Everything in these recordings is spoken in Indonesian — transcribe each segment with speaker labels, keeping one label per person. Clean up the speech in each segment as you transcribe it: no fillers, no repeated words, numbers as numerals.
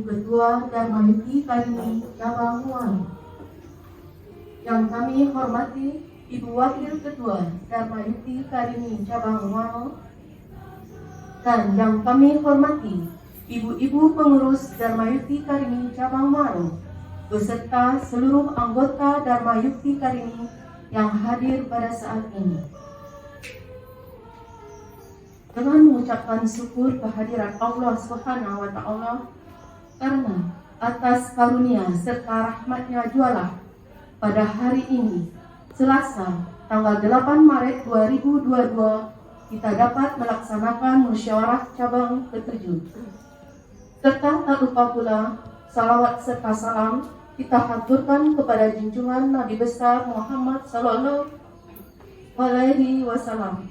Speaker 1: Ketua Dharmayuti Karini Cabang Muaro. Yang kami hormati Ibu Wakil Ketua Dharmayuti Karini Cabang Muaro, dan yang kami hormati Ibu-ibu pengurus Dharmayuti Karini Cabang Muaro beserta seluruh anggota Dharmayuti Karini yang hadir pada saat ini. Dengan mengucapkan syukur kehadiran Allah Subhanahu wa Ta'ala karena atas karunia serta rahmatnya jualah pada hari ini, Selasa, tanggal 8 Maret 2022, kita dapat melaksanakan musyawarah cabang ke-7. Serta tak lupa pula, salawat serta salam kita haturkan kepada junjungan Nabi besar Muhammad Sallallahu Alaihi Wasallam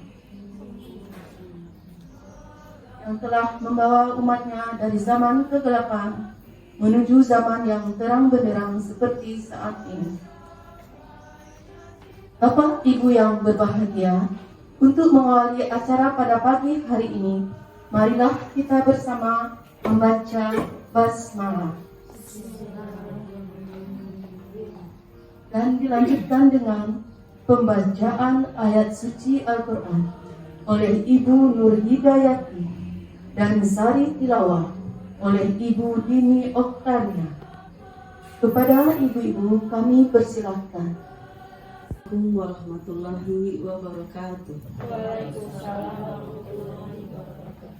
Speaker 1: yang telah membawa umatnya dari zaman kegelapan menuju zaman yang terang benderang seperti saat ini. Bapak Ibu yang berbahagia, untuk mengawali acara pada pagi hari ini, marilah kita bersama membaca basmalah dan dilanjutkan dengan pembacaan ayat suci Al-Quran oleh Ibu Nur Hidayati dan sari tilawah oleh Ibu Dini Oktania. Kepada ibu-ibu kami persilahkan.
Speaker 2: Assalamualaikum warahmatullahi wabarakatuh.
Speaker 3: Waalaikumsalam warahmatullahi wabarakatuh.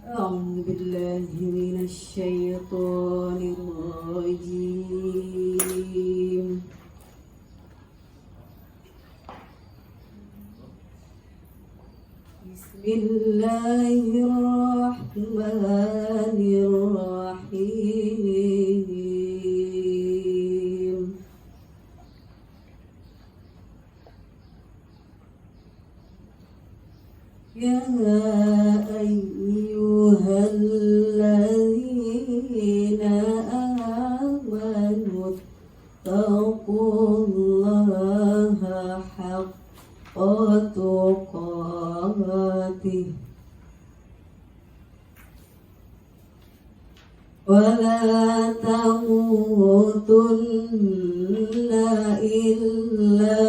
Speaker 2: A'udzu billahi minasy syaithanir rajim. Bismillahirrahmanirrahim. Ya ayyuhalladzina amanu taqullaha haqqa tuqatih wa la tamutunna illa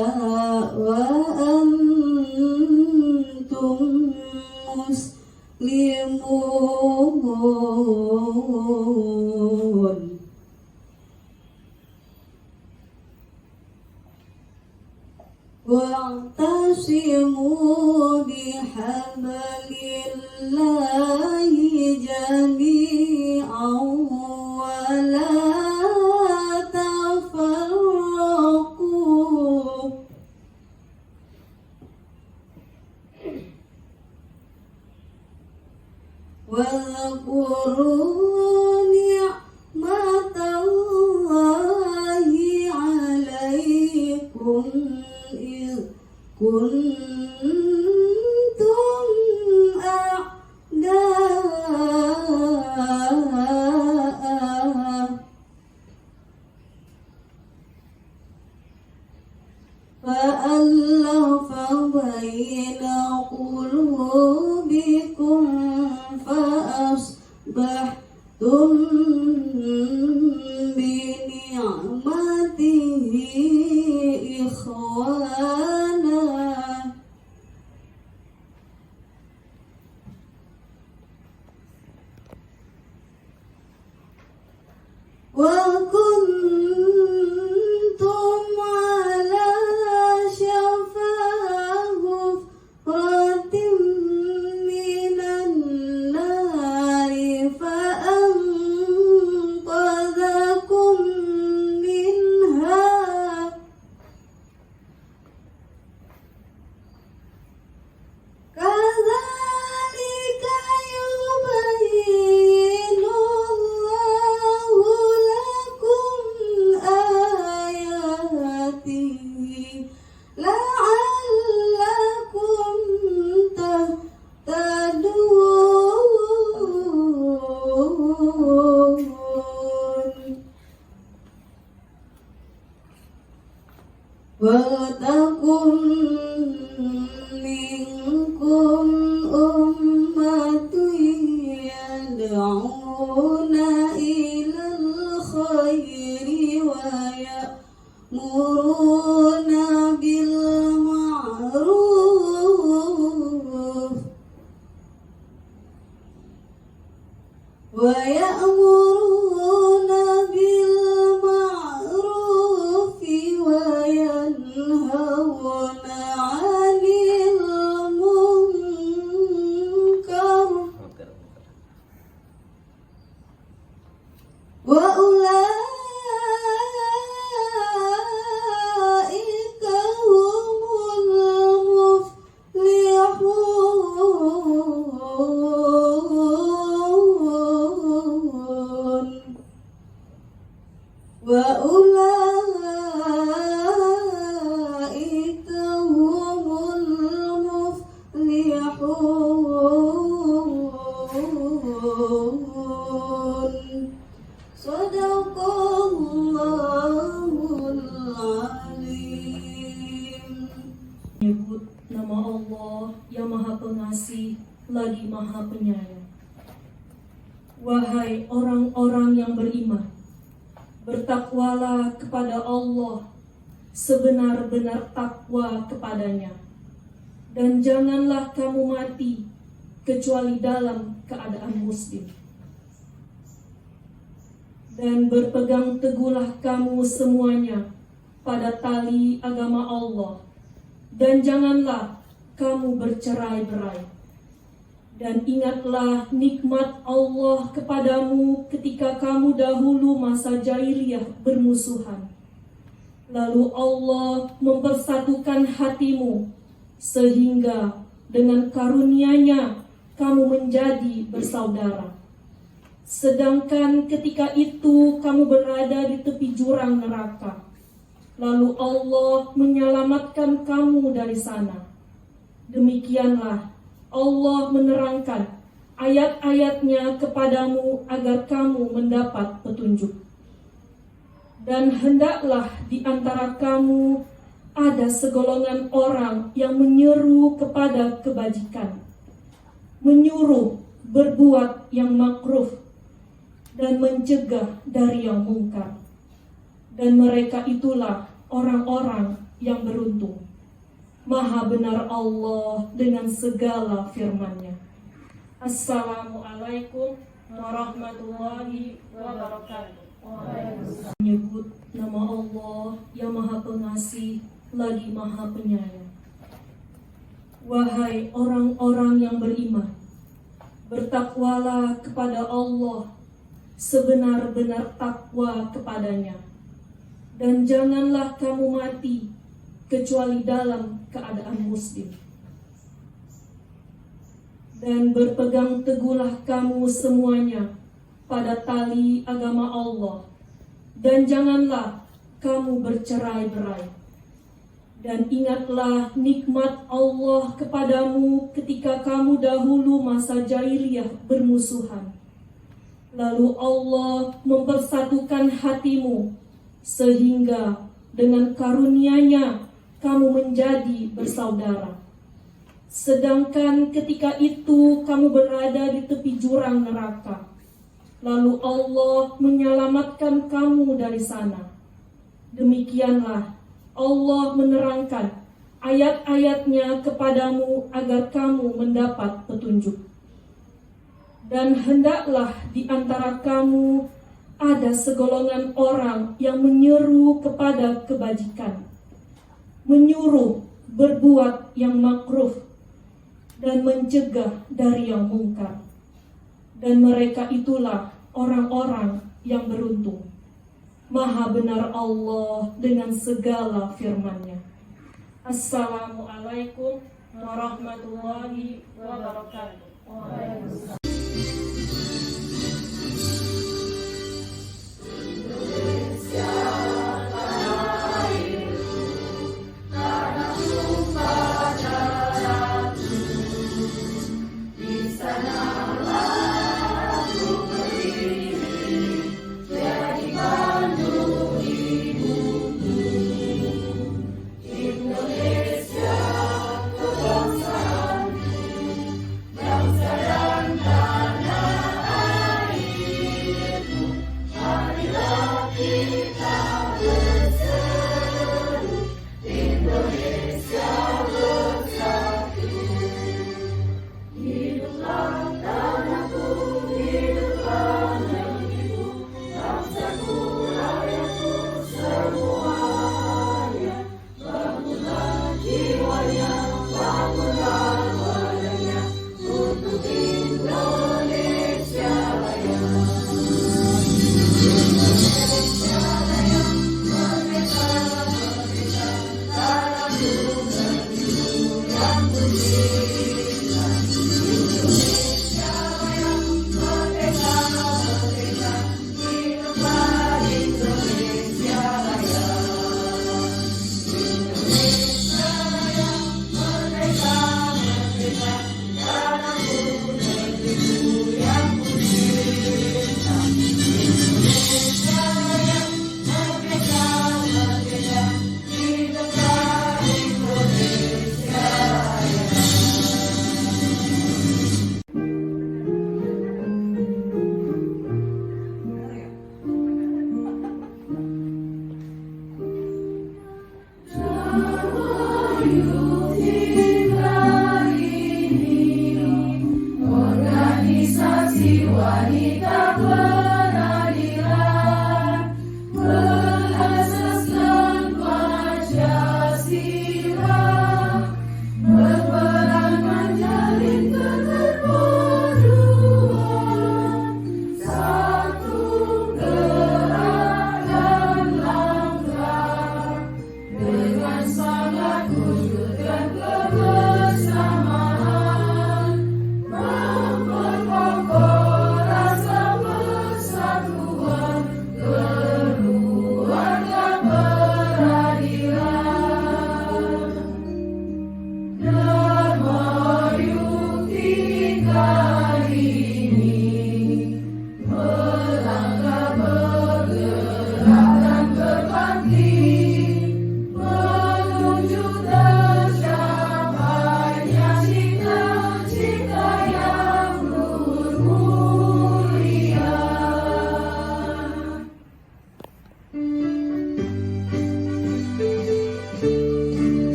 Speaker 2: wa antum muslimun. Wa'tasimu bihablillahi jami'an wa la tafarraqu. Wadhkuru ni'matallahi 'alaikum id kuntum a'da'a fa'alafa baina qulubikum fa'asbahtum bini'matihi ikhwana wa kuntum ala syafa hufratin minan nari fa'anqadhakum minha kadzalika yubayyinu Allahu lakum ayatihi la'allakum tahtadun. Waltakum minkum ummatun إلى الخير ويأمرون بالمعروف وينهون عن المنكر وأولئك هم المفلحون وأولئك هم المفلحون صدق Allahul Alim.
Speaker 3: Menyebut nama Allah yang Maha Pengasih lagi Maha Penyayang. Wahai orang-orang yang beriman, bertakwalah kepada Allah sebenar-benar takwa kepadanya, dan janganlah kamu mati kecuali dalam keadaan muslim. Dan berpegang teguhlah kamu semuanya pada tali agama Allah, dan janganlah kamu bercerai-berai. Dan ingatlah nikmat Allah kepadamu ketika kamu dahulu masa jahiliyah bermusuhan. Lalu Allah mempersatukan hatimu sehingga dengan karunia-Nya kamu menjadi bersaudara. Sedangkan ketika itu kamu berada di tepi jurang neraka. Lalu Allah menyelamatkan kamu dari sana. Demikianlah Allah menerangkan ayat-ayat-Nya kepadamu agar kamu mendapat petunjuk. Dan hendaklah di antara kamu ada segolongan orang yang menyeru kepada kebajikan, menyuruh berbuat yang makruh, dan mencegah dari yang mungkar. Dan mereka itulah orang-orang yang beruntung. Maha benar Allah dengan segala firman-Nya. Assalamualaikum warahmatullahi wabarakatuh. Menyebut nama Allah yang Maha Pengasih lagi Maha Penyayang. Wahai orang-orang yang beriman, bertakwalah kepada Allah sebenar-benar takwa kepadanya, dan janganlah kamu mati kecuali dalam keadaan muslim. Dan berpegang teguhlah kamu semuanya pada tali agama Allah, dan janganlah kamu bercerai-berai. Dan ingatlah nikmat Allah kepadamu ketika kamu dahulu masa jahiliyah bermusuhan. Lalu Allah mempersatukan hatimu sehingga dengan karunia-Nya kamu menjadi bersaudara. Sedangkan ketika itu kamu berada di tepi jurang neraka. Lalu Allah menyelamatkan kamu dari sana. Demikianlah Allah menerangkan ayat-ayat-Nya kepadamu agar kamu mendapat petunjuk. Dan hendaklah di antara kamu ada segolongan orang yang menyeru kepada kebajikan, menyuruh berbuat yang makruh, dan mencegah dari yang mungkar. Dan mereka itulah orang-orang yang beruntung. Maha benar Allah dengan segala firman-Nya. Assalamualaikum warahmatullahi wabarakatuh.
Speaker 2: Bangsa dan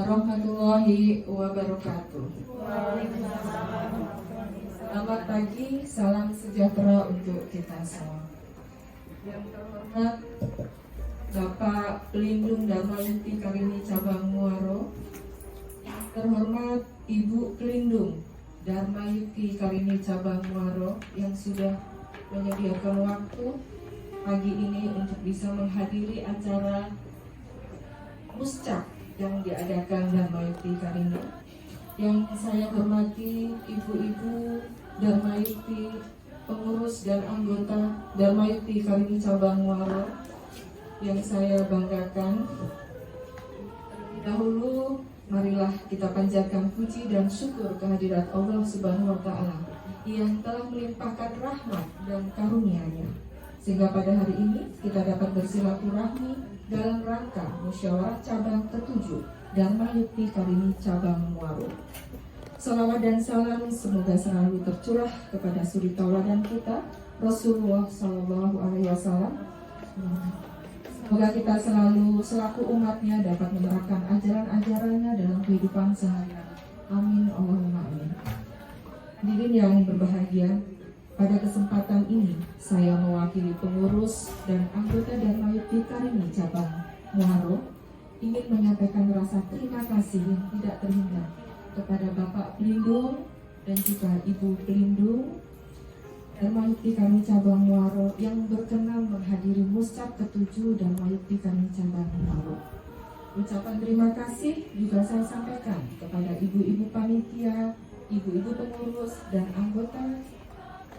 Speaker 4: warahmatullahi wabarakatuh. Selamat pagi, salam sejahtera untuk kita semua. Yang terhormat Bapak Pelindung Darmayuti Karini Cabang Muaro, yang terhormat Ibu Pelindung Darmayuti Karini Cabang Muaro yang sudah menyediakan waktu pagi ini untuk bisa menghadiri acara muscak yang diadakan Darmayuti Karini. Yang saya hormati ibu-ibu Darmayuti, pengurus dan anggota Darmayuti Karini Cabang Muaro yang saya banggakan. Terlebih dahulu, marilah kita panjatkan puji dan syukur kehadirat Allah Subhanahu wa Ta'ala yang telah melimpahkan rahmat dan karunia-Nya, sehingga pada hari ini kita dapat bersilaturahmi dalam rangka musyawarah cabang ke-7 Darmayuti Karini Cabang Muaro. Salawat dan salam semoga selalu tercurah kepada suri tauladan kita Rasulullah Shallallahu Alaihi Wasallam. Semoga kita selalu selaku umatnya dapat menerapkan ajaran-ajarannya dalam kehidupan sehari-hari. Amin Allahumma amin. Hadirin yang berbahagia, pada kesempatan ini saya mewakili pengurus dan anggota Darmayuti Karini Cabang Muaro ingin menyampaikan rasa terima kasih yang tidak terhingga kepada Bapak Pelindung dan juga Ibu Pelindung Darmayuti Karini Cabang Muaro yang berkenan menghadiri muscak ke-7 Darmayuti Karini Cabang Muaro. Ucapan terima kasih juga saya sampaikan kepada ibu-ibu panitia, ibu-ibu pengurus dan anggota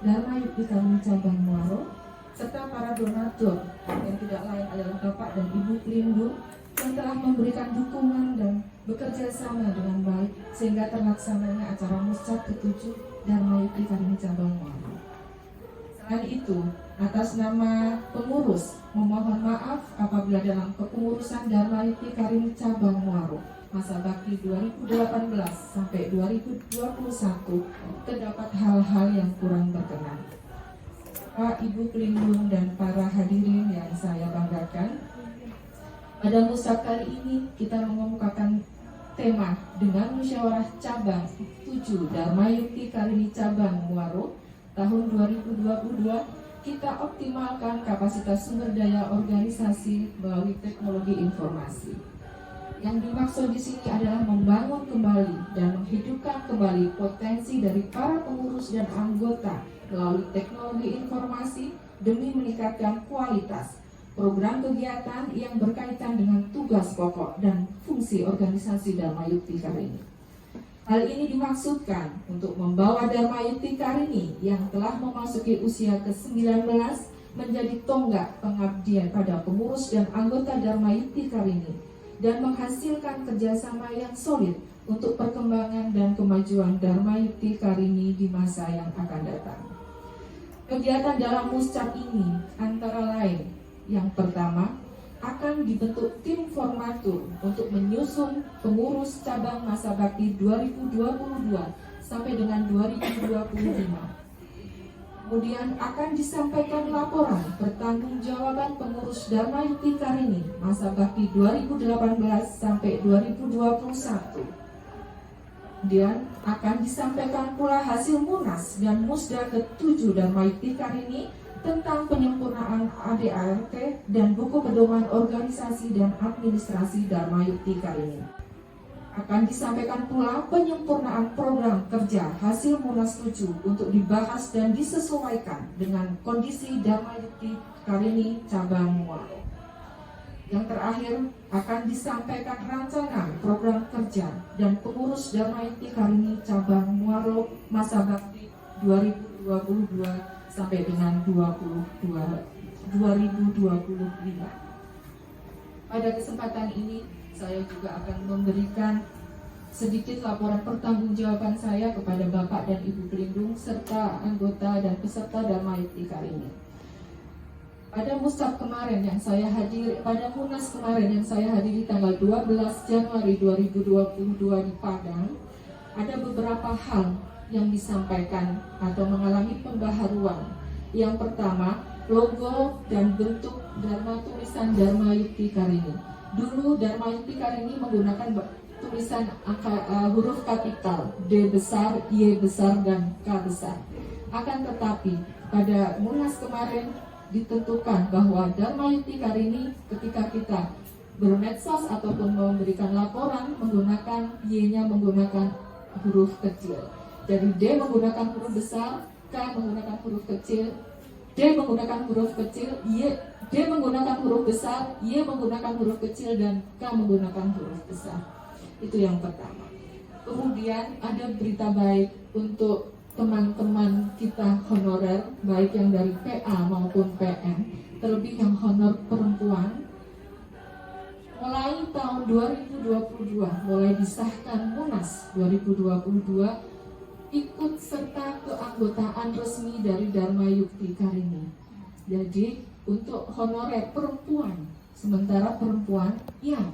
Speaker 4: Darmayuti Karini Cabang Muaro serta para donatur yang tidak lain adalah Bapak dan Ibu Pelindung yang telah memberikan dukungan dan bekerja sama dengan baik sehingga terlaksananya acara muscak ke-7 Darmayuti Karini Cabang Muaro. Selain itu, atas nama pengurus memohon maaf apabila dalam kepengurusan Darmayuti Karini Cabang Muaro masa bakti 2018 sampai 2021 terdapat hal-hal yang kurang berkenan. Pak, Ibu Pelindung dan para hadirin yang saya banggakan, pada muscak kali ini kita mengemukakan tema dengan musyawarah cabang 7 Darmayuti Karini Cabang Muaro tahun 2022, kita optimalkan kapasitas sumber daya organisasi melalui teknologi informasi. Yang dimaksud di sini adalah membangun kembali dan menghidupkan kembali potensi dari para pengurus dan anggota melalui teknologi informasi demi meningkatkan kualitas program kegiatan yang berkaitan dengan tugas pokok dan fungsi organisasi Darmayuti Karini. Hal ini dimaksudkan untuk membawa Darmayuti Karini yang telah memasuki usia ke-19 menjadi tonggak pengabdian pada pengurus dan anggota Darmayuti Karini dan menghasilkan kerjasama yang solid untuk perkembangan dan kemajuan Darmayuti Karini di masa yang akan datang. Kegiatan dalam muscak ini antara lain, yang pertama, akan dibentuk tim formatur untuk menyusun pengurus cabang masa bakti 2022 sampai dengan 2025. Kemudian akan disampaikan laporan pertanggungjawaban pengurus Darmayuti Karini masa bakti 2018 sampai 2021. Kemudian akan disampaikan pula hasil Munas dan Musda ke-7 Darmayuti Karini tentang penyempurnaan ADART dan buku pedoman organisasi dan administrasi Darmayuti Karini. Akan disampaikan pula penyempurnaan program kerja hasil Munas 7 untuk dibahas dan disesuaikan dengan kondisi Darmayuti Karini Cabang Muaro. Yang terakhir, akan disampaikan rancangan program kerja dan pengurus Darmayuti Karini Cabang Muaro masa bakti 2022 sampai dengan 2025. Pada kesempatan ini, saya juga akan memberikan sedikit laporan pertanggungjawaban saya kepada Bapak dan Ibu Pelindung serta anggota dan peserta Darmayuti Karini. Pada muscak kemarin yang saya hadiri, pada Munas kemarin yang saya hadiri tanggal 12 Januari 2022 di Padang, ada beberapa hal yang disampaikan atau mengalami pembaharuan. Yang pertama, logo dan bentuk tulisan Darmayuti Karini. Dulu Darmayuti Karini menggunakan tulisan huruf kapital D besar, Y besar, dan K besar. Akan tetapi pada Munas kemarin ditentukan bahwa Dharma Yukti Karini ketika kita bermedsos ataupun memberikan laporan menggunakan Y-nya menggunakan huruf kecil. Jadi D menggunakan huruf besar, K menggunakan huruf kecil, D menggunakan huruf kecil, D menggunakan huruf besar, Y menggunakan huruf kecil, dan K menggunakan huruf besar. Itu yang pertama. Kemudian ada berita baik untuk teman-teman kita honorer, baik yang dari PA maupun PM, terlebih yang honor perempuan. Mulai tahun 2022, mulai disahkan Munas 2022, ikut serta keanggotaan resmi dari Dharma Yukti Karini. Jadi untuk honorer perempuan, sementara perempuan yang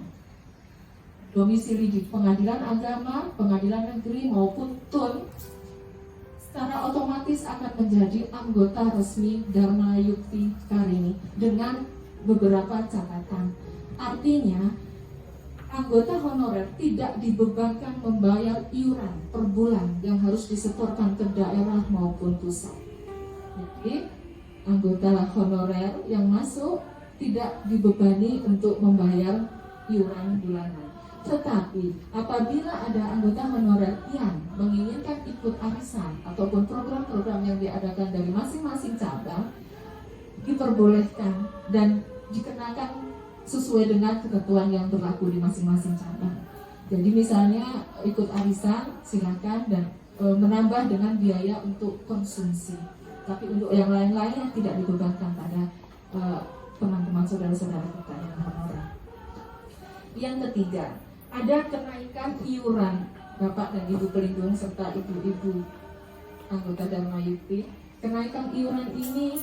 Speaker 4: domisili di pengadilan agama, pengadilan negeri maupun TUN, secara otomatis akan menjadi anggota resmi Dharma Yukti Karini dengan beberapa catatan. Artinya, anggota honorer tidak dibebankan membayar iuran per bulan yang harus disetorkan ke daerah maupun pusat. Jadi, anggota honorer yang masuk tidak dibebani untuk membayar iuran bulanan. Tetapi apabila ada anggota honorer yang menginginkan ikut arisan ataupun program-program yang diadakan dari masing-masing cabang, diperbolehkan dan dikenakan sesuai dengan ketentuan yang berlaku di masing-masing cabang. Jadi misalnya ikut arisan silakan dan menambah dengan biaya untuk konsumsi. Tapi untuk yang lain-lain tidak dibebankan pada teman-teman saudara-saudara kita yang honorer. Yang ketiga, ada kenaikan iuran Bapak dan Ibu pelindung serta ibu-ibu anggota Dharma Yukti. Kenaikan iuran ini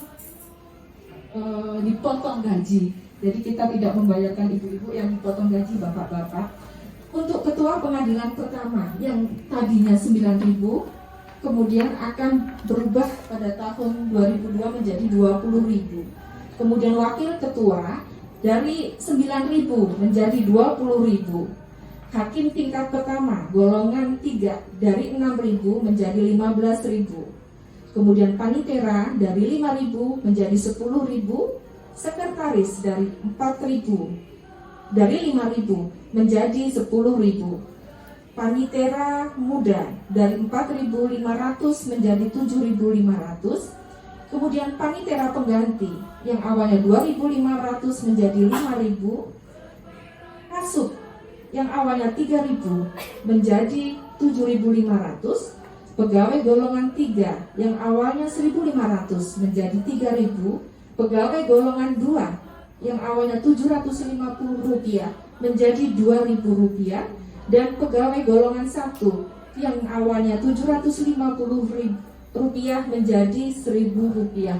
Speaker 4: dipotong gaji. Jadi kita tidak membayarkan ibu-ibu yang dipotong gaji bapak-bapak. Untuk ketua pengadilan pertama yang tadinya 9.000, kemudian akan berubah pada tahun 2002 menjadi 20.000. Kemudian wakil ketua dari 9.000 menjadi 20.000. Hakim tingkat pertama golongan 3 dari 6.000 menjadi 15.000. Kemudian panitera dari 5.000 menjadi 10.000. Sekretaris dari 4.000 dari 5.000 menjadi 10.000. Panitera muda dari 4.500 menjadi 7.500. Kemudian panitera pengganti yang awalnya 2.500 menjadi 5.000. Kasub yang awalnya 3.000 menjadi 7.500. Pegawai golongan 3 yang awalnya 1.500 menjadi 3.000. Pegawai golongan 2 yang awalnya Rp750 menjadi Rp2.000, dan pegawai golongan 1 yang awalnya Rp750 menjadi Rp1.000.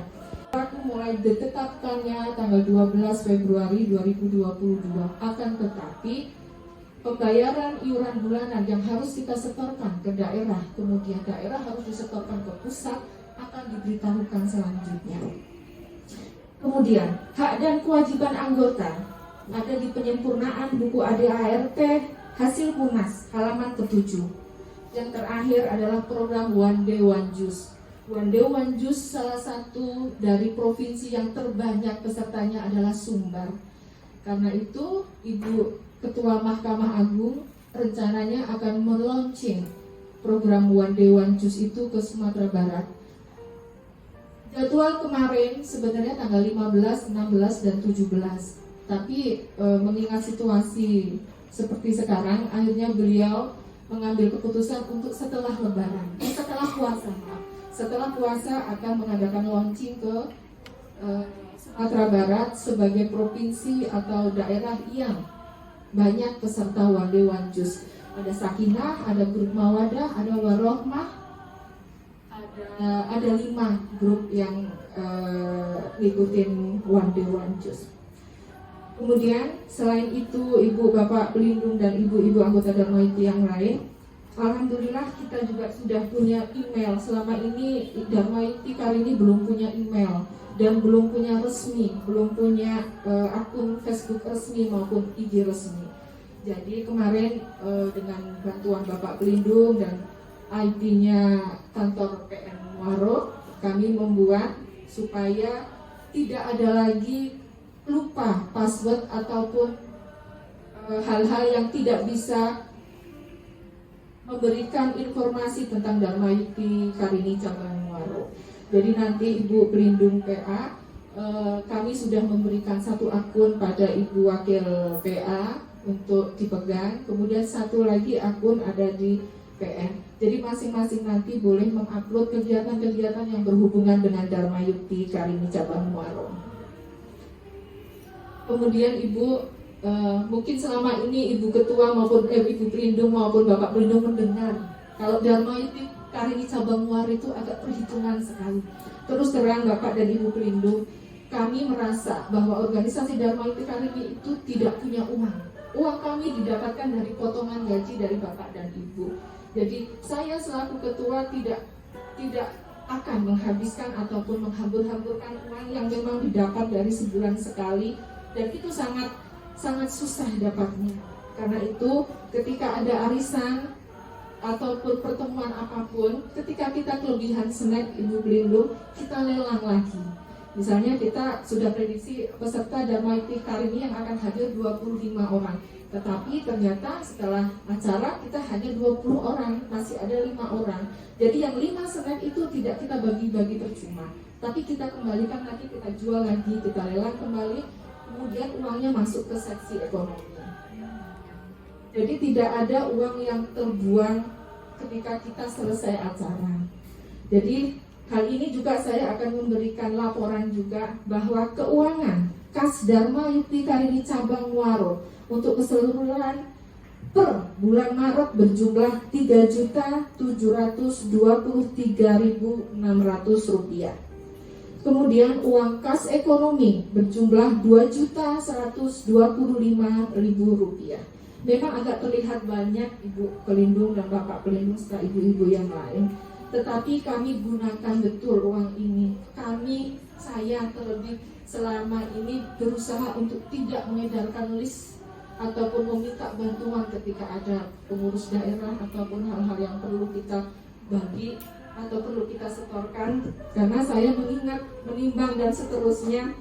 Speaker 4: Aku mulai ditetapkannya tanggal 12 Februari 2022. Akan tetapi pembayaran iuran bulanan yang harus kita setorkan ke daerah, kemudian daerah harus disetorkan ke pusat, akan diberitahukan selanjutnya. Kemudian, hak dan kewajiban anggota ada di penyempurnaan buku ADART hasil Munas halaman ke-7. Yang terakhir adalah program One Day One Juice. One Day One Juice salah satu dari provinsi yang terbanyak pesertanya adalah Sumbar. Karena itu, Ibu Ketua Mahkamah Agung rencananya akan meluncing program One Day One Juice itu ke Sumatera Barat. Jadwal kemarin sebenarnya tanggal 15, 16, dan 17. Tapi mengingat situasi seperti sekarang, akhirnya beliau mengambil keputusan untuk setelah Lebaran, setelah puasa. Setelah puasa akan mengadakan launching ke Sumatera Barat sebagai provinsi atau daerah yang banyak peserta One Day One Juice. Ada Sakinah, ada grup Mawadah, ada Warohmah. Ada 5 grup yang ngikutin One Day One Juice. Kemudian selain itu ibu bapak pelindung dan ibu-ibu anggota Dharma Yukti yang lain, alhamdulillah kita juga sudah punya email. Selama ini Dharma Yukti Karini belum punya email dan belum punya resmi, belum punya akun Facebook resmi maupun IG resmi. Jadi kemarin dengan bantuan Bapak Pelindung dan IT-nya kantor PN Muaro, kami membuat supaya tidak ada lagi lupa password ataupun hal-hal yang tidak bisa memberikan informasi tentang Dharma Yukti Karini Cabang Muaro. Jadi nanti Ibu Pelindung PA, kami sudah memberikan satu akun pada Ibu Wakil PA untuk dipegang, kemudian satu lagi akun ada di PN. Jadi masing-masing nanti boleh mengupload kegiatan-kegiatan yang berhubungan dengan Dharma Yukti Karini Cabang Muaro. Kemudian Ibu, mungkin selama ini Ibu Ketua maupun Ibu Pelindung maupun Bapak Pelindung mendengar kalau Dharma Yukti Karini Cabang Muaro itu agak perhitungan sekali. Terus terang Bapak dan Ibu Pelindung, kami merasa bahwa organisasi Dharma Yukti Karini itu tidak punya uang. Uang kami didapatkan dari potongan gaji dari Bapak dan Ibu. Jadi saya selaku ketua tidak akan menghabiskan ataupun menghambur-hamburkan uang yang memang didapat dari sebulan sekali, dan itu sangat susah dapatnya. Karena itu ketika ada arisan ataupun pertemuan apapun, ketika kita kelebihan snack Ibu Pelindung, kita lelang lagi. Misalnya kita sudah prediksi peserta Dharma Yukti Karini yang akan hadir 25 orang. Tetapi ternyata setelah acara kita hanya 20 orang, masih ada 5 orang. Jadi yang 5 snack itu tidak kita bagi-bagi percuma, tapi kita kembalikan lagi, kita jual lagi, kita lelang kembali, kemudian uangnya masuk ke seksi ekonomi. Jadi tidak ada uang yang terbuang ketika kita selesai acara. Jadi hal ini juga saya akan memberikan laporan juga bahwa keuangan kas Dharma Yukti Karini Cabang Muaro untuk keseluruhan per bulan Maret berjumlah Rp3.723.600. Kemudian uang kas ekonomi berjumlah Rp2.125.000. Memang agak terlihat banyak Ibu Pelindung dan Bapak Pelindung serta ibu-ibu yang lain, tetapi kami gunakan betul uang ini. Saya terlebih selama ini berusaha untuk tidak mengedarkan list ataupun meminta bantuan ketika ada pengurus daerah ataupun hal-hal yang perlu kita bagi atau perlu kita setorkan, karena saya menimbang dan seterusnya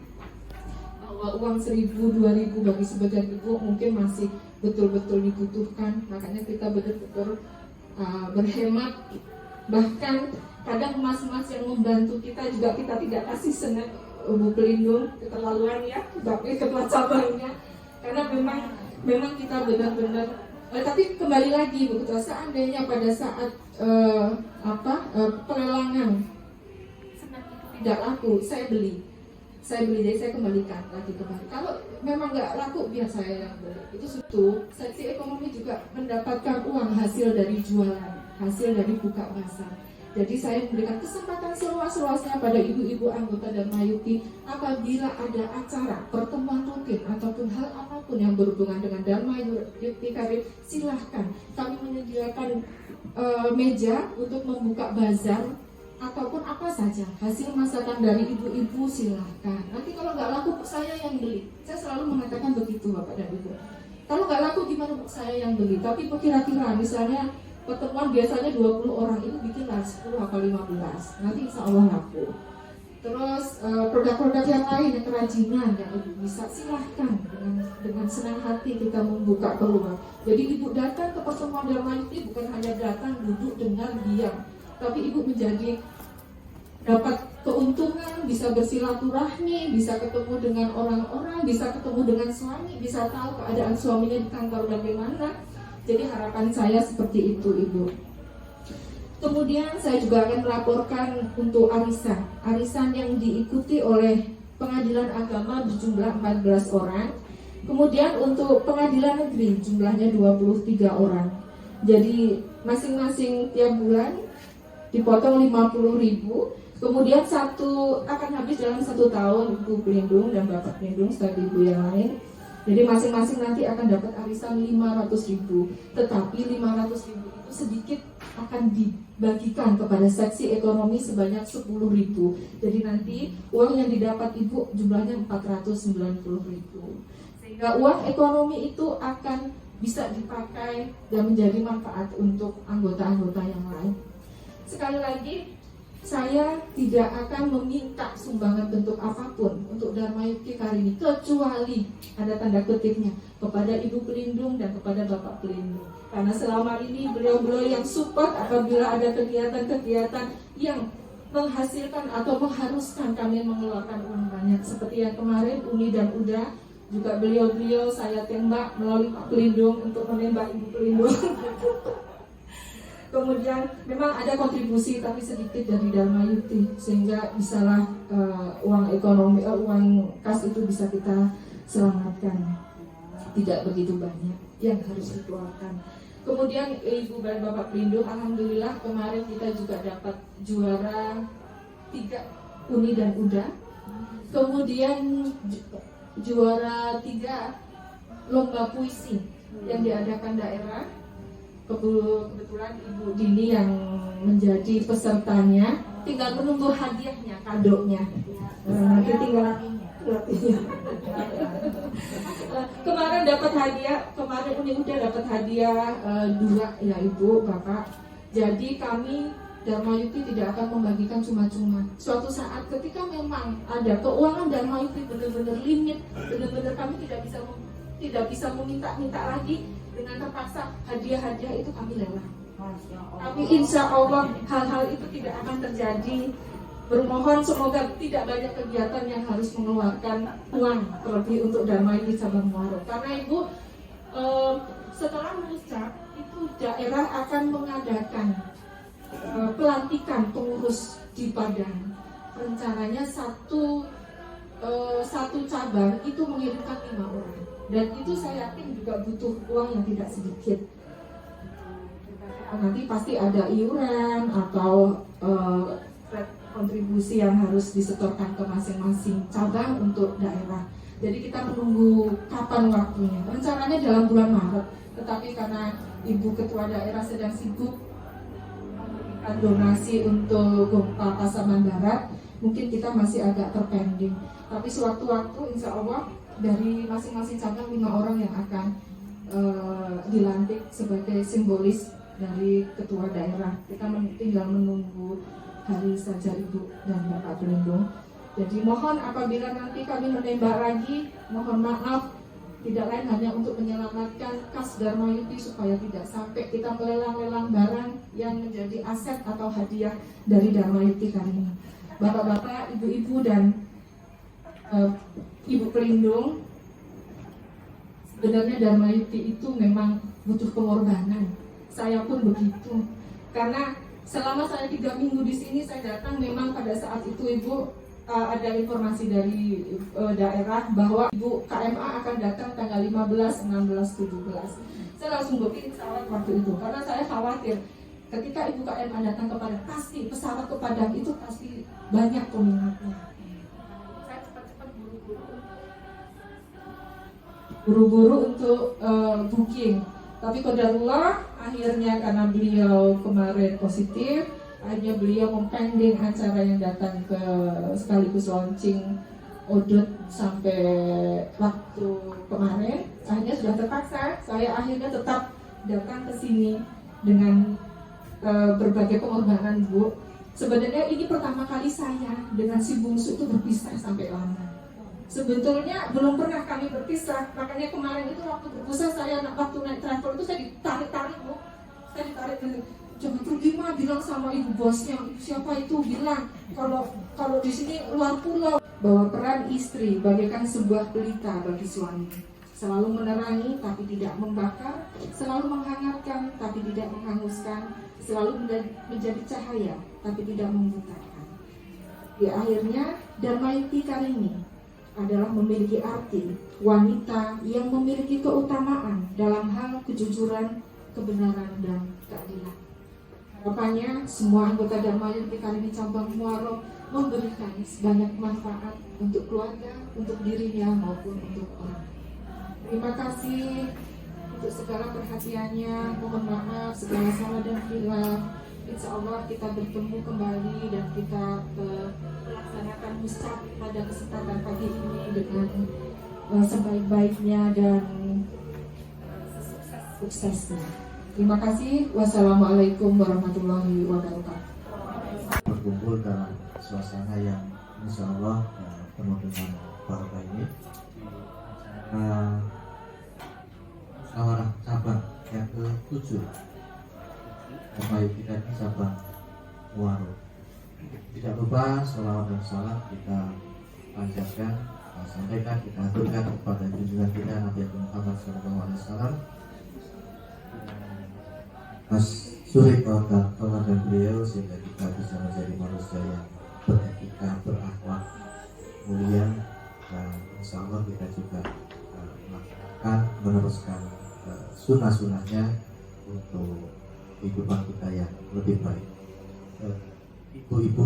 Speaker 4: bahwa uang 1.000, 2.000 bagi sebagian ibu mungkin masih betul-betul dibutuhkan. Makanya kita betul-betul berhemat. Bahkan kadang emas-emas yang membantu kita juga kita tidak kasih snack Ibu Pelindung, keterlaluan ya Bapak Ketua Cabangnya, karena memang kita benar-benar tapi kembali lagi Bu Ketua, seandainya pada saat pelelangan snack itu tidak laku, saya beli, jadi saya kembalikan lagi kembali. Kalau memang nggak laku, biar saya yang beli. Itu satu. Seksi ekonomi juga mendapatkan uang hasil dari jualan, hasil dari buka pasar. Jadi saya memberikan kesempatan seluas-luasnya pada ibu-ibu anggota Dharma Yukti, apabila ada acara, pertemuan rutin ataupun hal apapun yang berhubungan dengan Dharma Yukti Karini, silahkan. Kami menyediakan meja untuk membuka bazar ataupun apa saja hasil masakan dari ibu-ibu, silahkan. Nanti kalau nggak laku saya yang beli. Saya selalu mengatakan begitu Bapak dan Ibu. Kalau nggak laku gimana saya yang beli. Tapi kira-kira misalnya pertemuan biasanya 20 orang, itu bikinlah 10 atau 15. Nanti insya Allah laku. Terus produk-produk yang lain, yang kerajinan yang ibu bisa, silahkan. Dengan senang hati kita membuka peluang. Jadi ibu datang ke pertemuan Dharma Yukti bukan hanya datang, duduk, dengar, diam, tapi ibu menjadi dapat keuntungan, bisa bersilaturahmi, bisa ketemu dengan orang-orang, bisa ketemu dengan suami, bisa tahu keadaan suaminya di kantor bagaimana. Jadi harapan saya seperti itu Ibu. Kemudian saya juga akan melaporkan untuk arisan yang diikuti oleh pengadilan agama berjumlah 14 orang. Kemudian untuk pengadilan negeri jumlahnya 23 orang. Jadi masing-masing tiap bulan dipotong 50.000. Kemudian akan habis dalam 1 tahun Ibu Pelindung dan Bapak Pelindung serta ibu yang lain. Jadi masing-masing nanti akan dapat arisan 500.000. Tetapi 500.000 itu sedikit akan dibagikan kepada seksi ekonomi sebanyak 10.000. Jadi nanti uang yang didapat Ibu jumlahnya 490.000. Sehingga uang ekonomi itu akan bisa dipakai dan menjadi manfaat untuk anggota-anggota yang lain. Sekali lagi, saya tidak akan meminta sumbangan bentuk apapun untuk Dharma Yukti kali ini, kecuali ada tanda kutipnya kepada Ibu Pelindung dan kepada Bapak Pelindung. Karena selama ini beliau-beliau yang support apabila ada kegiatan-kegiatan yang menghasilkan atau mengharuskan kami mengeluarkan uang banyak. Seperti yang kemarin Uni dan Uda, juga beliau-beliau saya tembak melalui Pak Pelindung untuk menembak Ibu Pelindung. Kemudian memang ada kontribusi tapi sedikit dari Dharma Yukti, sehingga bisalah uang ekonomi, uang kas itu bisa kita selamatkan. Tidak begitu banyak yang harus dikeluarkan. Kemudian Ibu dan Bapak Pelindung, alhamdulillah kemarin kita juga dapat juara 3 Uni dan Uda. Kemudian juara 3 lomba puisi yang diadakan daerah. Kebetulan Ibu Dini yang menjadi pesertanya, tinggal menunggu hadiahnya, kadonya. Nanti tinggal kemarin dapat hadiah, kemarin Uni udah dapat hadiah 2 ya Ibu, Bapak. Jadi kami Dharma Yukti tidak akan membagikan cuma-cuma. Suatu saat ketika memang ada keuangan Dharma Yukti benar-benar limit, benar-benar kami tidak bisa meminta-minta lagi, dengan terpaksa hadiah-hadiah itu kami lelang. Tapi insya Allah hal-hal itu tidak akan terjadi. Bermohon semoga tidak banyak kegiatan yang harus mengeluarkan uang terlebih untuk Dharma Yukti Cabang Muaro. Karena Ibu setelah mengucap itu daerah akan mengadakan pelantikan pengurus di Padang. Rencananya satu cabang itu mengirimkan 5 orang. Dan itu saya yakin juga butuh uang yang tidak sedikit. Nanti pasti ada iuran atau kontribusi yang harus disetorkan ke masing-masing cabang untuk daerah. Jadi kita menunggu kapan waktunya. Rencananya dalam bulan Maret, tetapi karena Ibu Ketua Daerah sedang sibuk memberikan donasi untuk Gempa Pasaman Barat, mungkin kita masih agak terpending. Tapi sewaktu-waktu insya Allah dari masing-masing cabang 5 orang yang akan dilantik sebagai simbolis dari ketua daerah. Kita tinggal menunggu hari saja Ibu dan Bapak Pelindung. Jadi mohon apabila nanti kami menembak lagi, mohon maaf, tidak lain hanya untuk menyelamatkan kas Dharma Yukti supaya tidak sampai kita melelang-lelang barang yang menjadi aset atau hadiah dari Dharma Yukti kali ini. Bapak-bapak, ibu-ibu dan Ibu Pelindung, sebenarnya Dharma Yukti itu memang butuh pengorbanan. Saya pun begitu. Karena selama saya 3 minggu di sini, saya datang memang pada saat itu Ibu ada informasi dari daerah bahwa Ibu KMA akan datang tanggal 15, 16, 17. Saya langsung booking pesawat waktu itu karena saya khawatir ketika Ibu KMA datang ke Padang, pasti pesawat ke Padang itu pasti banyak peminatnya. Buru-buru untuk booking, tapi qadarullah akhirnya karena beliau kemarin positif, akhirnya beliau mempending acara yang datang ke sekaligus launching Odot sampai waktu kemarin. Akhirnya sudah terpaksa, saya akhirnya tetap datang ke sini dengan berbagai pengorbanan Bu. Sebenarnya ini pertama kali saya dengan si bungsu itu berpisah sampai lama. Sebetulnya belum pernah kami berpisah, makanya kemarin itu waktu berpisah saya waktu naik travel itu saya ditarik-tarik Bu, saya ditarik ke jangan pergi mah, bilang sama ibu bosnya, siapa itu bilang kalau di sini luar pulau. Bahwa peran istri bagaikan sebuah pelita bagi suami, selalu menerangi tapi tidak membakar, selalu menghangatkan tapi tidak menghanguskan, selalu menjadi cahaya tapi tidak membutakan. Di akhirnya Dharma Yukti kali ini adalah memiliki arti wanita yang memiliki keutamaan dalam hal kejujuran, kebenaran, dan keadilan. Harapannya semua anggota Dharma Yukti kali ini cabang Muaro memberikan banyak manfaat untuk keluarga, untuk dirinya maupun untuk orang. Terima kasih untuk segala perhatiannya. Mohon maaf segala salah dan hilaf. Insya Allah kita bertemu kembali dan kita melaksanakan musab pada kesempatan pagi ini dengan sebaik-baiknya dan suksesnya. Terima kasih. Wassalamualaikum warahmatullahi wabarakatuh.
Speaker 5: Berkumpul dalam suasana yang insya Allah penuh dengan barokah ini. Musyawarah cabang yang ke-7 Bapak kita di cabang Muaro. Tidak lupa sholawat dan salam kita panjatkan, sampaikan, kita aturkan kepada junjungan kita Nabi Muhammad SAW. Mas Suri dan beliau sehingga kita bisa menjadi manusia yang beretika, berakhlak mulia, dan insya Allah kita juga melakukan meneruskan sunnah-sunnahnya untuk kehidupan kita yang lebih baik. Ibu-ibu,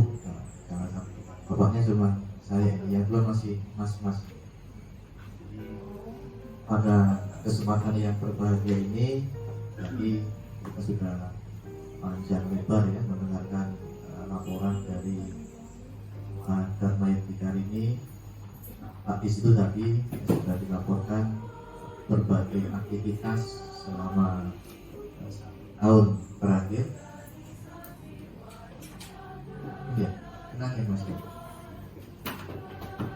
Speaker 5: jangan sampai bapaknya cuma saya, yang belum masih mas-mas. Pada kesempatan yang berbahagia ini, jadi kita sudah panjang lebar ya mendengarkan laporan dari Dharma Yudhikar ini. Di situ tadi sudah dilaporkan berbagai aktivitas selama tahun terakhir. Ya, tenang ya Mas.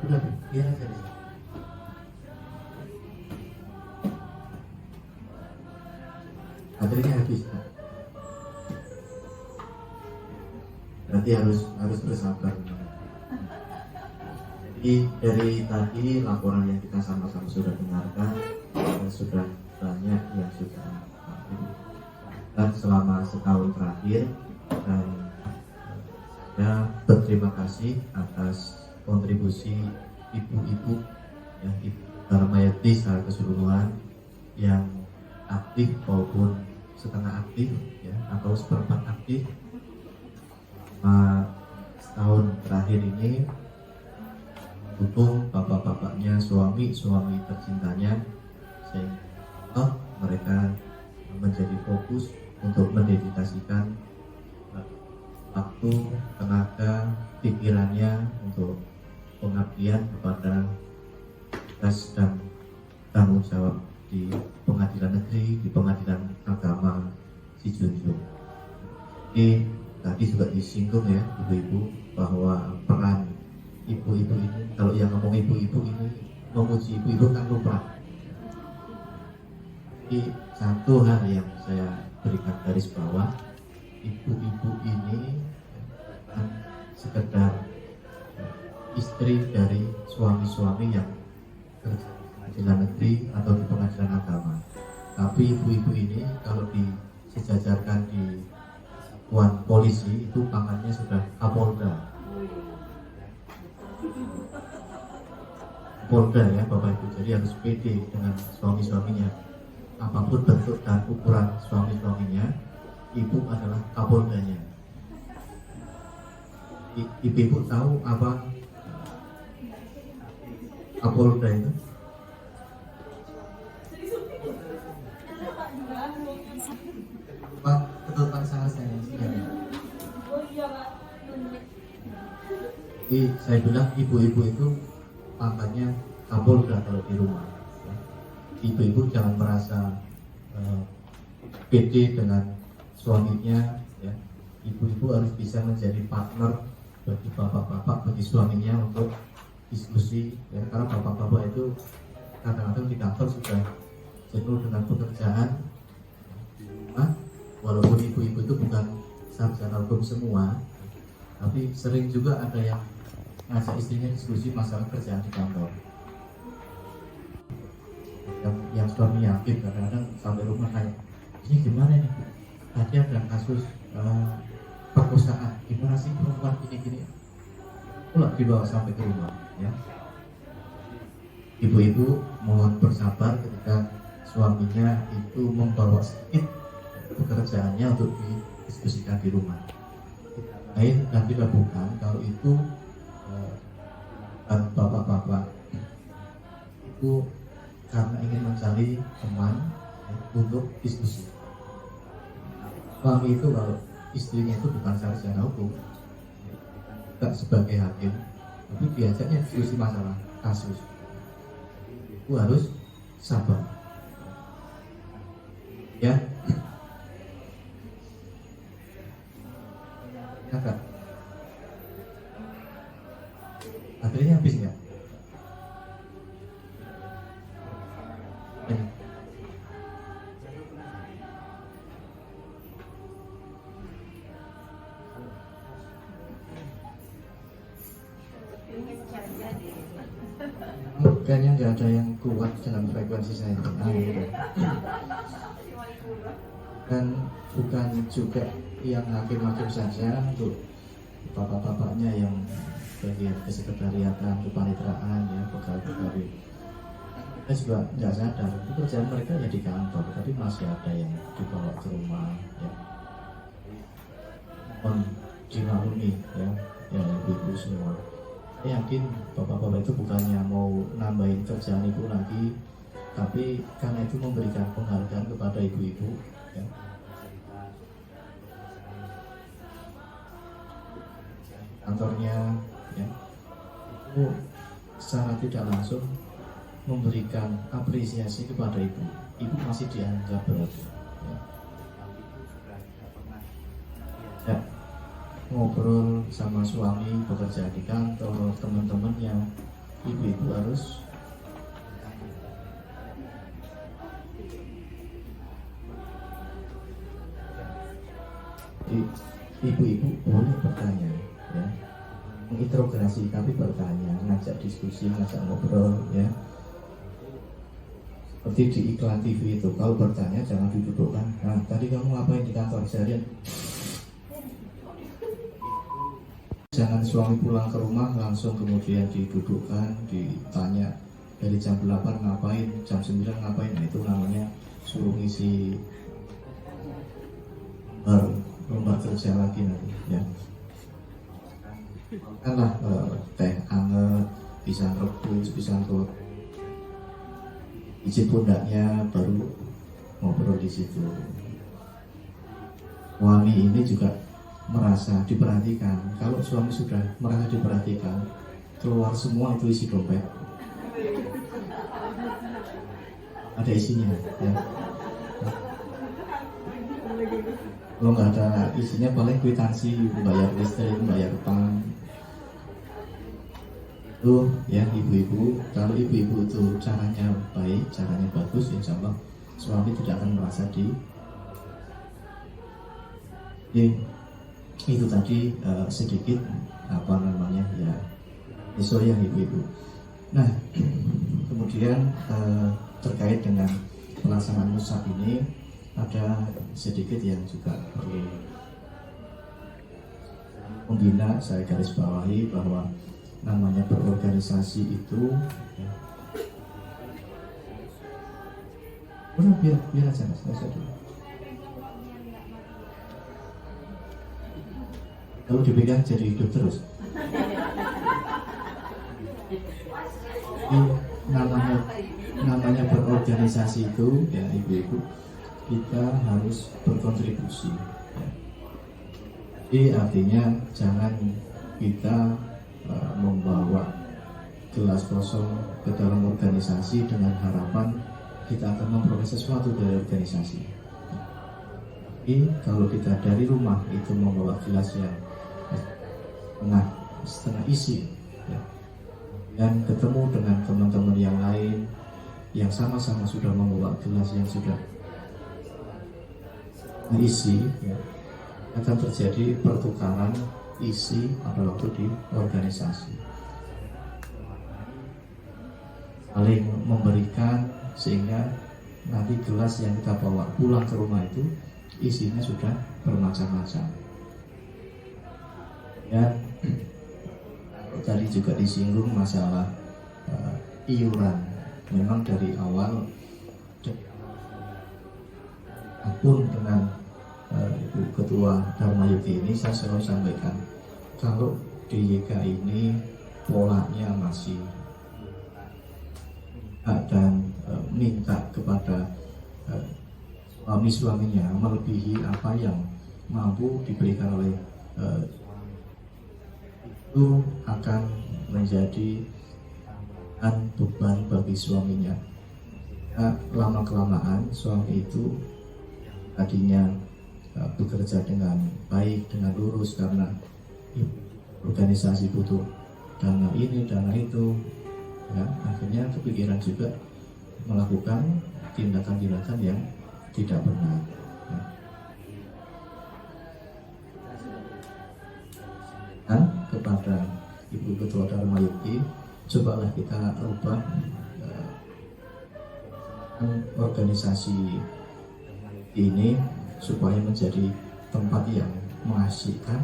Speaker 5: Udah, biar aja deh. Baterainya habis. Berarti harus bersabar. Jadi dari tadi laporan yang kita sama-sama sudah dengarkan, sudah banyak yang sudah dan selama setahun terakhir, dan saya berterima kasih atas kontribusi ibu-ibu ya, Dharma Yati secara keseluruhan yang aktif maupun setengah aktif ya, atau seperempat aktif setahun terakhir ini dukung bapak-bapaknya, suami tercintanya, sehingga mereka menjadi fokus untuk mendedikasikan waktu, tenaga, pikirannya untuk pengabdian kepada tugas dan tanggung jawab di pengadilan negeri, di pengadilan agama Sijunjung. Jadi tadi juga disinggung ya ibu-ibu bahwa peran ibu-ibu ini, kalau yang ngomong ibu-ibu ini memuji ibu-ibu kan lupa. Jadi satu hal yang saya berikan garis bawah, ibu-ibu ini bukan sekedar istri dari suami-suami yang kerja di pengadilan negeri atau di pengadilan agama, tapi ibu-ibu ini kalau disejajarkan di satuan polisi itu pangkatnya sudah Kapolda. Polda ya Bapak Ibu, jadi harus pede dengan suami-suaminya. Apapun bentuk dan ukuran suami-suaminya, ibu adalah Kapoldanya. Ibu tahu apa Kapolda itu? Pak Ketua Paksana saya. Jadi saya bilang ibu-ibu itu pangkatnya Kapolda kalau di rumah. Ibu-ibu jangan merasa pede dengan suaminya ya. Ibu-ibu harus bisa menjadi partner bagi bapak-bapak, bagi suaminya untuk diskusi ya, karena bapak-bapak itu kadang-kadang di kantor sudah jenuh dengan pekerjaan di rumah, walaupun ibu-ibu itu bukan sarjana hukum semua, tapi sering juga ada yang ngajak istrinya diskusi masalah kerjaan di kantor. Yang suami yakin kadang-kadang sampai rumah kayak ini gimana nih, tadi ada kasus perkosaan, gimana sih perempuan gini-gini, pula dibawa sampai ke rumah ya. Ibu-ibu mohon bersabar ketika suaminya itu membawa sedikit pekerjaannya untuk didiskusikan di rumah. Lain dan tidak bukan kalau itu dan bapak-bapak itu karena ingin mencari teman ya, untuk diskusi. Suami itu kalau istrinya itu bukan sarjana hukum, tidak sebagai hakim, tapi biasanya diskusi masalah kasus. Itu harus sabar. Ya. Kakak. Baterainya habis nggak? Ini. Kayaknya nggak ada yang kuat dengan frekuensi saya. Gitu. Dan bukan juga yang hakim-hakim saja, untuk bapak-bapaknya yang bagian kesekretariatan, kepaniteraan, ya, pegawai-pegawai. Saya juga nggak sadar pekerjaan mereka ya di kantor, tapi masih ada yang dibawa ke rumah, ya. Dimaklumi, ya, ibu-ibu semua. Saya yakin bapak-bapak itu bukannya mau nambahin kerjaan ibu lagi, tapi karena itu memberikan penghargaan kepada ibu-ibu, ya. Kantornya, ya, itu secara tidak langsung memberikan apresiasi kepada ibu. Ibu masih dianggap berarti, ya. Ya, ngobrol sama suami bekerja di kantor, teman-temannya, ibu-ibu harus ibu-ibu boleh bertanya, ya, menginterogasi, tapi bertanya, ngajak diskusi, ngajak ngobrol, ya. Seperti di iklan TV itu, kalau bertanya jangan didudukkan. Nah, tadi kamu ngapain di kantor seharian? Jangan suami pulang ke rumah langsung kemudian didudukkan, ditanya dari jam 8 ngapain, jam 9 ngapain. Nah, itu namanya suruh ngisi lembar kerja lagi nanti, ya. Karena teh anget, pisang rebus, pisang goreng, isi pundaknya, baru ngobrol di situ. Suami ini juga merasa diperhatikan. Kalau suami sudah merasa diperhatikan, keluar semua itu isi dompet. Ada isinya, ya. Kalau nggak ada isinya paling kwitansi, bayar listrik, bayar utang. Itu, ya, ibu-ibu. Kalau ibu-ibu itu caranya baik, caranya bagus, insya Allah suami tidak akan merasa itu tadi sedikit apa namanya, ya, isu yang ibu-ibu. Nah, kemudian terkait dengan pelaksanaan mushaf ini ada sedikit yang juga perlu membina. Saya garis bawahi bahwa namanya berorganisasi itu, ya. Udah, biar aja mas, dulu. Kalau dipegang jadi hidup terus. Namanya berorganisasi itu, ya, ibu-ibu, kita harus berkontribusi, ya. Jadi artinya jangan kita membawa gelas kosong ke dalam organisasi dengan harapan kita akan memperoleh sesuatu dari organisasi. Jadi kalau kita dari rumah itu membawa gelas yang setengah isi, ya, dan ketemu dengan teman-teman yang lain yang sama-sama sudah membawa gelas yang sudah diisi, ya, akan terjadi pertukaran isi pada waktu di organisasi, saling memberikan, sehingga nanti gelas yang kita bawa pulang ke rumah itu isinya sudah bermacam-macam. Dan tadi juga disinggung masalah iuran. Memang dari awal pun dengan Ibu Ketua Dharma Yukti ini saya selalu sampaikan, kalau di YK ini polanya masih dan minta kepada suami-suaminya melebihi apa yang mampu diberikan oleh itu akan menjadi beban bagi suaminya. Lama-kelamaan suami itu tadinya bekerja dengan baik, dengan lurus karena organisasi butuh dana ini, dana itu, ya, akhirnya kepikiran juga melakukan tindakan-tindakan yang tidak benar. Ya. Dan kepada Ibu Ketua Dharma Yukti, cobalah kita ubah organisasi ini supaya menjadi tempat yang mengasihkan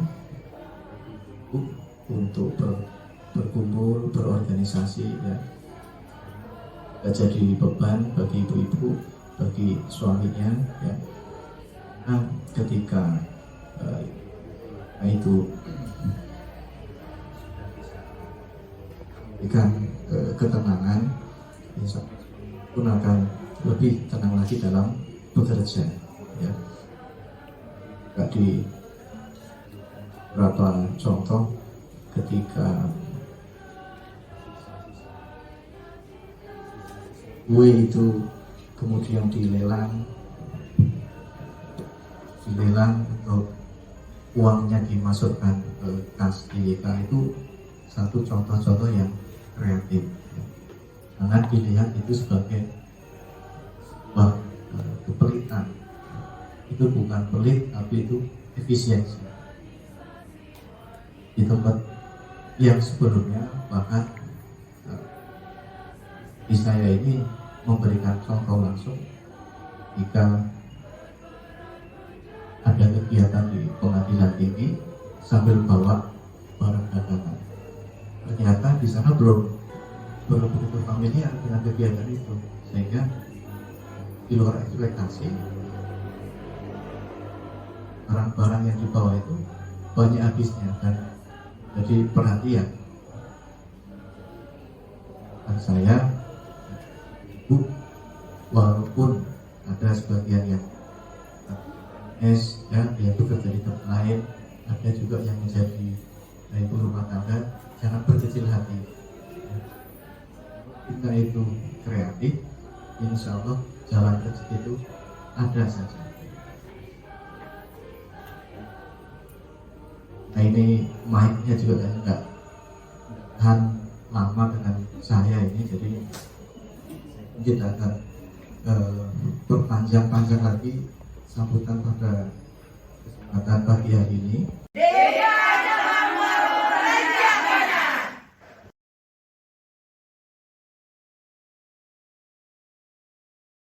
Speaker 5: untuk berkumpul, berorganisasi, ya. Tidak jadi beban bagi ibu-ibu, bagi suaminya, ya. Nah, ketika itu berikan ketenangan, insya Allah pun akan lebih tenang lagi dalam bekerja, ya. Di beberapa contoh ketika kue itu kemudian dilelang untuk uangnya dimasukkan ke kas DYK, itu satu contoh-contoh yang kreatif. Jangan dilihat itu sebagai sebuah kepelitan. Itu bukan pelit, tapi itu efisiensi. Di tempat yang sebelumnya bahkan di saya ini memberikan contoh langsung jika ada kegiatan di pengadilan tinggi sambil bawa barang dagangan. Ternyata di sana belum begitu familiar dengan kegiatan itu, sehingga di luar ekspektasi barang-barang yang dibawa itu banyak habisnya, dan jadi perhatian. Dan saya, walaupun ada sebagian yang dia bekerja di tempat lain, ada juga yang menjadi ibu rumah tangga, jangan berkecil hati. Kita itu kreatif, insya Allah jalan rezeki itu ada saja. Nah, ini mic-nya juga enggak tahan lama dengan saya ini, jadi mungkin akan berpanjang-panjang lagi sambutan pada kesempatan pagi hari ini.